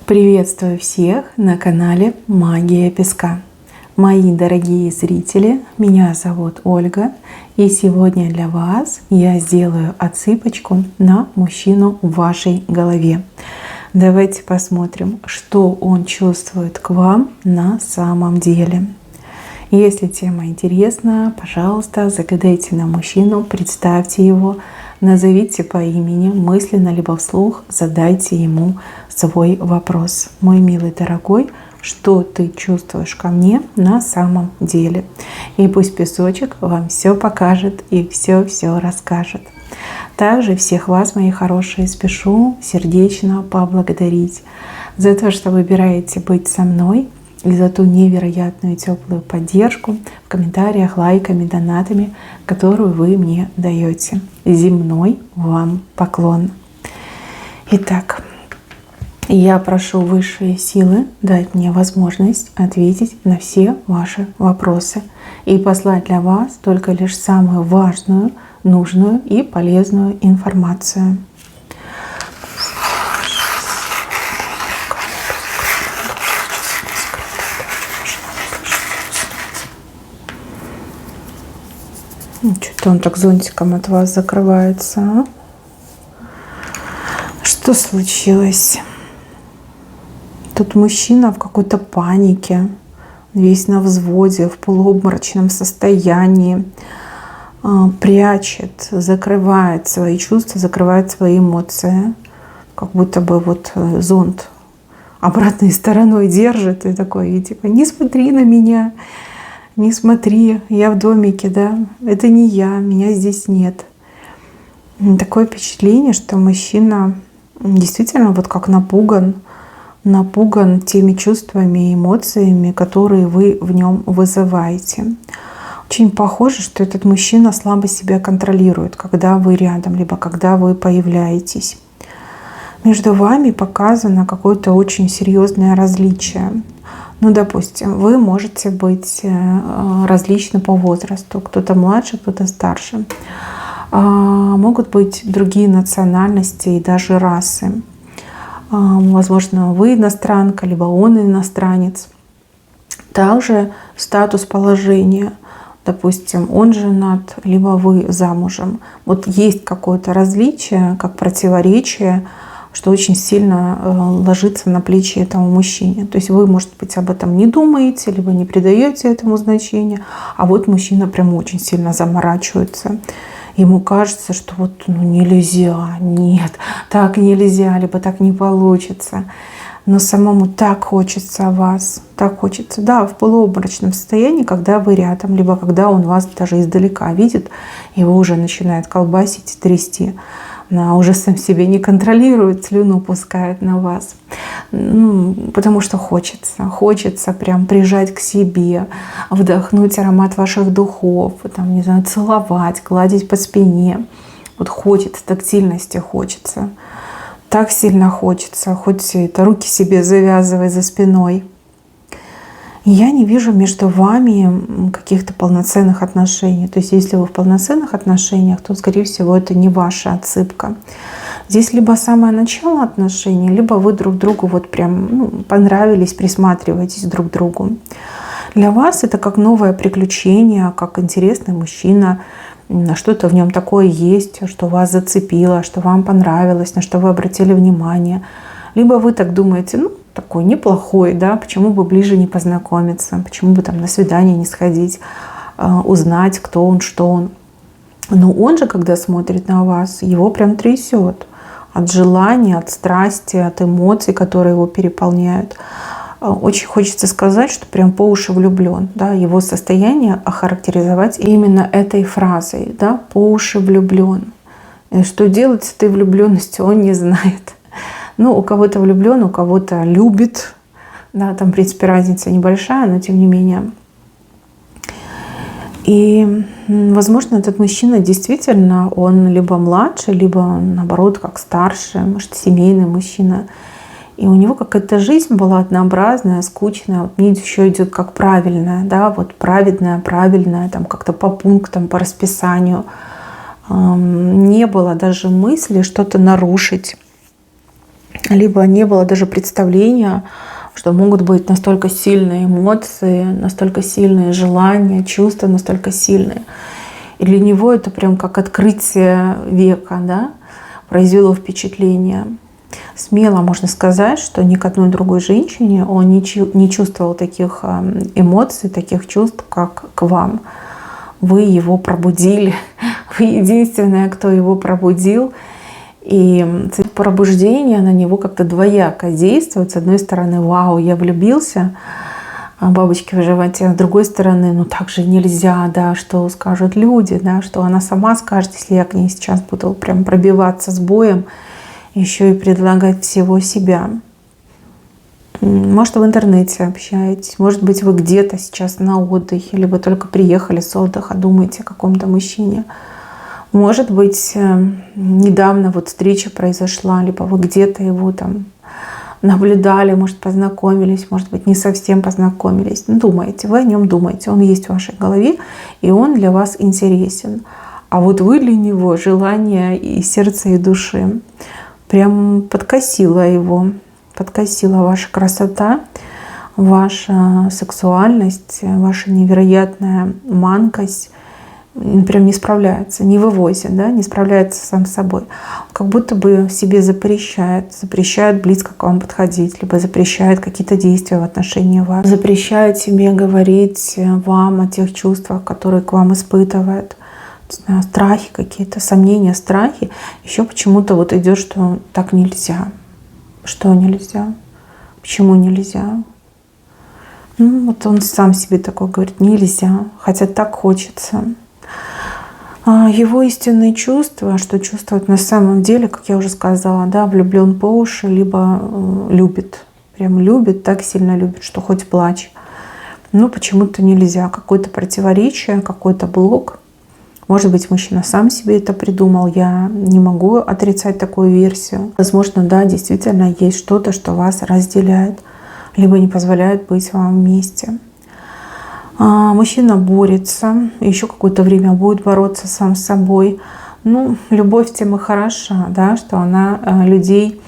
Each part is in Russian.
Приветствую всех на канале Магия Песка. Мои дорогие зрители, меня зовут Ольга, и сегодня для вас я сделаю отсыпочку на мужчину в вашей голове. Давайте посмотрим, что он чувствует к вам на самом деле. Если тема интересна, пожалуйста, загадайте на мужчину, представьте его, назовите по имени, мысленно либо вслух задайте ему свой вопрос. Мой милый дорогой, что ты чувствуешь ко мне на самом деле? И пусть песочек вам все покажет и все расскажет. Также всех вас, мои хорошие, спешу сердечно поблагодарить за то, что выбираете быть со мной, и за ту невероятную теплую поддержку в комментариях, лайками, донатами, которую вы мне даете. Земной вам поклон. Итак, я прошу высшие силы дать мне возможность ответить на все ваши вопросы и послать для вас только лишь самую важную, нужную и полезную информацию. Что-то он так зонтиком от вас закрывается. А? Что случилось? Тут мужчина в какой-то панике, весь на взводе, в полуобморочном состоянии, прячет, закрывает свои чувства, закрывает свои эмоции. Как будто бы вот зонт обратной стороной держит и такой, и типа, не смотри на меня. Не смотри, я в домике, да, это не я, меня здесь нет. Такое впечатление, что мужчина действительно вот как напуган теми чувствами и эмоциями, которые вы в нем вызываете. Очень похоже, что этот мужчина слабо себя контролирует, когда вы рядом, либо когда вы появляетесь. Между вами показано какое-то очень серьезное различие. Ну, допустим, вы можете быть различны по возрасту. Кто-то младше, кто-то старше. Могут быть другие национальности и даже расы. Возможно, вы иностранка, либо он иностранец. Также статус положения. Допустим, он женат, либо вы замужем. Вот есть какое-то различие, как противоречие, что очень сильно ложится на плечи этому мужчине. То есть вы, может быть, об этом не думаете, либо не придаете этому значения, а вот мужчина прям очень сильно заморачивается. Ему кажется, что вот нельзя, нет, так нельзя, либо так не получится. Но самому так хочется вас, так хочется. Да, в полуобморочном состоянии, когда вы рядом, либо когда он вас даже издалека видит, его уже начинает колбасить и трясти. Она уже сам себе не контролирует, слюну пускает на вас. Потому что хочется прям прижать к себе, вдохнуть аромат ваших духов, там, не знаю, целовать, гладить по спине. Вот хочется, тактильности хочется. Так сильно хочется, хоть это руки себе завязывай за спиной. Я не вижу между вами каких-то полноценных отношений. То есть если вы в полноценных отношениях, то, скорее всего, это не ваша отсыпка. Здесь либо самое начало отношений, либо вы друг другу вот прям понравились, присматриваетесь друг к другу. Для вас это как новое приключение, как интересный мужчина, что-то в нем такое есть, что вас зацепило, что вам понравилось, на что вы обратили внимание. Либо вы так думаете, такой неплохой, да, почему бы ближе не познакомиться, почему бы там на свидание не сходить, узнать, кто он, что он. Но он же, когда смотрит на вас, его прям трясет от желания, от страсти, от эмоций, которые его переполняют. Очень хочется сказать, что прям по уши влюблен. Да, его состояние охарактеризовать именно этой фразой, да, по уши влюблен. И что делать с этой влюбленностью, он не знает. У кого-то влюблен, у кого-то любит. Да, там, в принципе, разница небольшая, но тем не менее. И, возможно, этот мужчина действительно, он либо младше, либо, наоборот, как старше, может, семейный мужчина. И у него какая-то жизнь была однообразная, скучная. Вот мне еще идет как правильная, да, вот праведная, правильная, там как-то по пунктам, по расписанию. Не было даже мысли что-то нарушить. либо не было даже представления, что могут быть настолько сильные эмоции, настолько сильные желания, чувства настолько сильные. И для него это прям как открытие века, да, произвело впечатление. Смело можно сказать, что ни к одной другой женщине он не чувствовал таких эмоций, таких чувств, как к вам. Вы его пробудили. Вы единственная, кто его пробудил. И пробуждение на него как-то двояко действует. С одной стороны, вау, я влюбился, бабочки в животе. А с другой стороны, ну так же нельзя, да, что скажут люди, да, что она сама скажет, если я к ней сейчас буду прям пробиваться с боем, еще и предлагать всего себя. Может, в интернете общаетесь, может быть, вы где-то сейчас на отдыхе, либо только приехали с отдыха, думаете о каком-то мужчине. Может быть, недавно вот встреча произошла, либо вы где-то его там наблюдали, может, познакомились, может быть, не совсем познакомились. Ну, думаете, вы о нем думаете, он есть в вашей голове, и он для вас интересен. А вот вы для него желание и сердца, и души. Прям подкосила его, подкосила ваша красота, ваша сексуальность, ваша невероятная манкость. Прям не справляется, не вывозит, да, не справляется сам с собой. Как будто бы себе запрещает близко к вам подходить, либо запрещает какие-то действия в отношении вас, запрещает себе говорить вам о тех чувствах, которые к вам испытывает. Страхи какие-то, сомнения, страхи. Еще почему-то вот идет, что так нельзя. Что нельзя? Почему нельзя? Ну, вот он сам себе такой говорит, нельзя, хотя так хочется. Его истинные чувства, что чувствует на самом деле, как я уже сказала, да, влюблен по уши, либо любит, прям любит, так сильно любит, что хоть плачь. Но почему-то нельзя, какое-то противоречие, какой-то блок. Может быть, мужчина сам себе это придумал, я не могу отрицать такую версию. Возможно, да, действительно есть что-то, что вас разделяет, либо не позволяет быть вам вместе. Мужчина борется, еще какое-то время будет бороться сам с собой. Ну, любовь тем и хороша, да, что она людей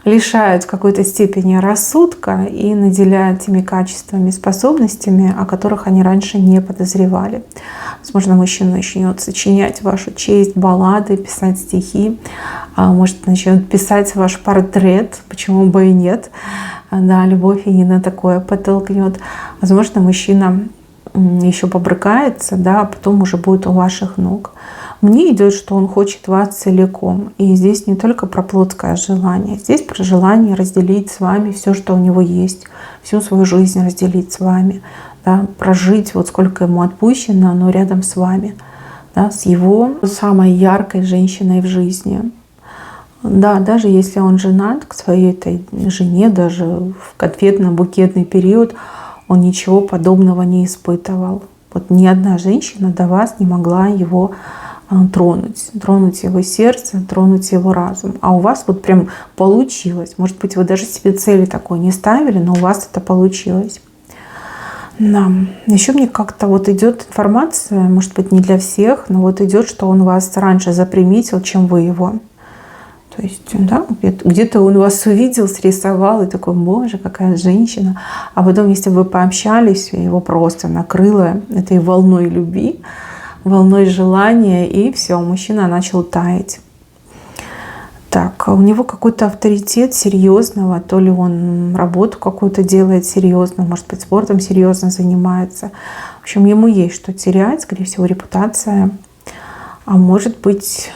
лишает в какой-то степени рассудка и наделяет теми качествами, способностями, о которых они раньше не подозревали. Возможно, мужчина начнет сочинять вашу честь, баллады, писать стихи, может, начнет писать ваш портрет, почему бы и нет. Да, любовь и не на такое подтолкнет. Возможно, мужчина еще побрыкается, да, а потом уже будет у ваших ног. Мне идет, что он хочет вас целиком. И здесь не только про плотское желание, здесь про желание разделить с вами все, что у него есть, всю свою жизнь разделить с вами, да, прожить вот сколько ему отпущено, но рядом с вами, да, с его самой яркой женщиной в жизни. Да, даже если он женат, к своей этой жене, даже в конфетно-букетный период, он ничего подобного не испытывал. Вот ни одна женщина до вас не могла его тронуть его сердце, тронуть его разум. А у вас вот прям получилось. Может быть, вы даже себе цели такой не ставили, но у вас это получилось. Да. Еще мне как-то вот идет информация, может быть, не для всех, но вот идет, что он вас раньше заприметил, чем вы его. То есть, да, где-то он вас увидел, срисовал и такой, боже, какая женщина. А потом, если вы пообщались, его просто накрыло этой волной любви, волной желания, и все, мужчина начал таять. Так, у него какой-то авторитет серьезного, то ли он работу какую-то делает серьезно, может быть, спортом серьезно занимается. В общем, ему есть что терять, скорее всего, репутация. А может быть,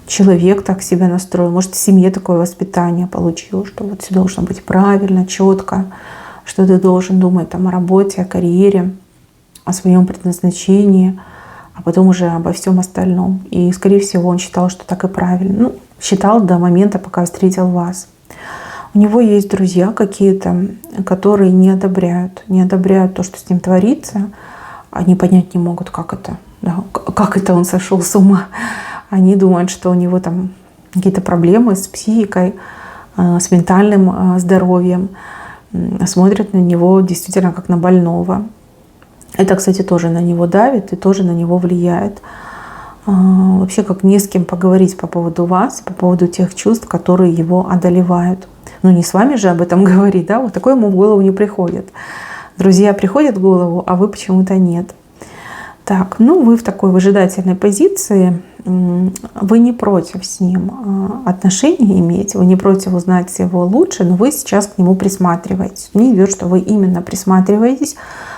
человек так себя настроил, может, в семье такое воспитание получил, что вот все должно быть правильно, четко, что ты должен думать там о работе, о карьере, о своем предназначении, а потом уже обо всем остальном. И, скорее всего, он считал, что так и правильно. Ну, считал до момента, пока встретил вас. У него есть друзья какие-то, которые не одобряют то, что с ним творится. Они понять не могут, как это. Да, как это он сошел с ума. Они думают, что у него там какие-то проблемы с психикой, с ментальным здоровьем. Смотрят на него действительно как на больного. Это, кстати, тоже на него давит и тоже на него влияет. вообще как не с кем поговорить по поводу вас, по поводу тех чувств, которые его одолевают. Ну не с вами же об этом говорить, да, вот такое ему в голову не приходит. Друзья приходят в голову, а вы почему-то нет. Так, ну вы в такой выжидательной позиции, вы не против с ним отношения иметь, вы не против узнать его лучше, но вы сейчас к нему присматриваетесь. Мне идет, что вы именно присматриваетесь,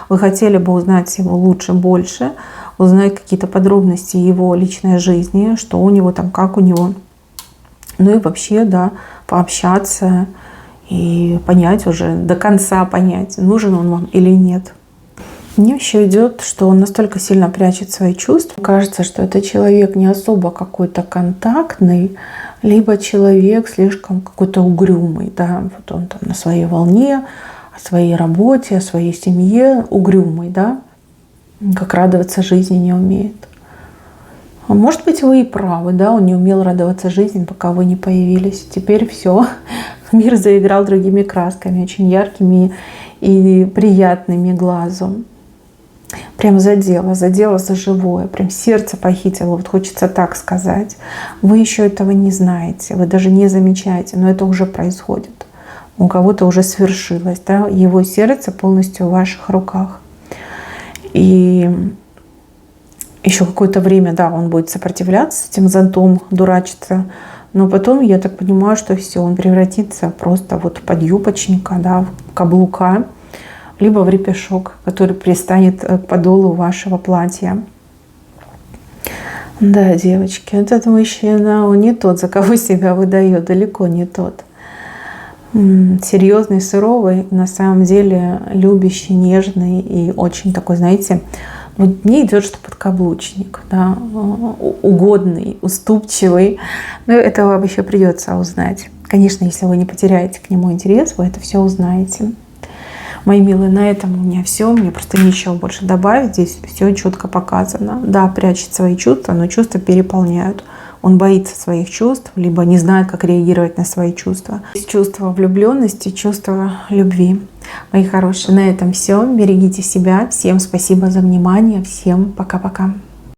вы хотели бы узнать его лучше, больше, узнать какие-то подробности его личной жизни, что у него там, как у него. Ну и вообще, да, пообщаться и понять уже, до конца понять, нужен он вам или нет. Мне еще идет, что он настолько сильно прячет свои чувства. Кажется, что это человек не особо какой-то контактный, либо человек слишком какой-то угрюмый. Да? Вот он там на своей волне, о своей работе, о своей семье угрюмый, да? Как радоваться жизни не умеет. Может быть, вы и правы, да, он не умел радоваться жизни, пока вы не появились. Теперь все, мир заиграл другими красками, очень яркими и приятными глазу. Прям задело за живое, прям сердце похитило, вот хочется так сказать. Вы еще этого не знаете, вы даже не замечаете, но это уже происходит. У кого-то уже свершилось, да, его сердце полностью в ваших руках. И еще какое-то время, да, он будет сопротивляться этим зонтом, дурачиться, но потом, я так понимаю, что все, он превратится просто вот в подъюбочника, да, в каблука, либо в репешок, который пристанет к подолу вашего платья. Да, девочки, этот мужчина, он не тот, за кого себя выдает, далеко не тот. Серьезный, суровый, на самом деле любящий, нежный и очень такой, знаете, вот мне идет, что подкаблучник, да, угодный, уступчивый. Но это вам еще придется узнать. Конечно, если вы не потеряете к нему интерес, вы это все узнаете. Мои милые, на этом у меня все. Мне просто нечего больше добавить. Здесь все четко показано. Да, прячет свои чувства, но чувства переполняют. Он боится своих чувств, либо не знает, как реагировать на свои чувства. Есть чувство влюбленности, чувство любви. Мои хорошие, на этом все. Берегите себя. Всем спасибо за внимание. Всем пока-пока.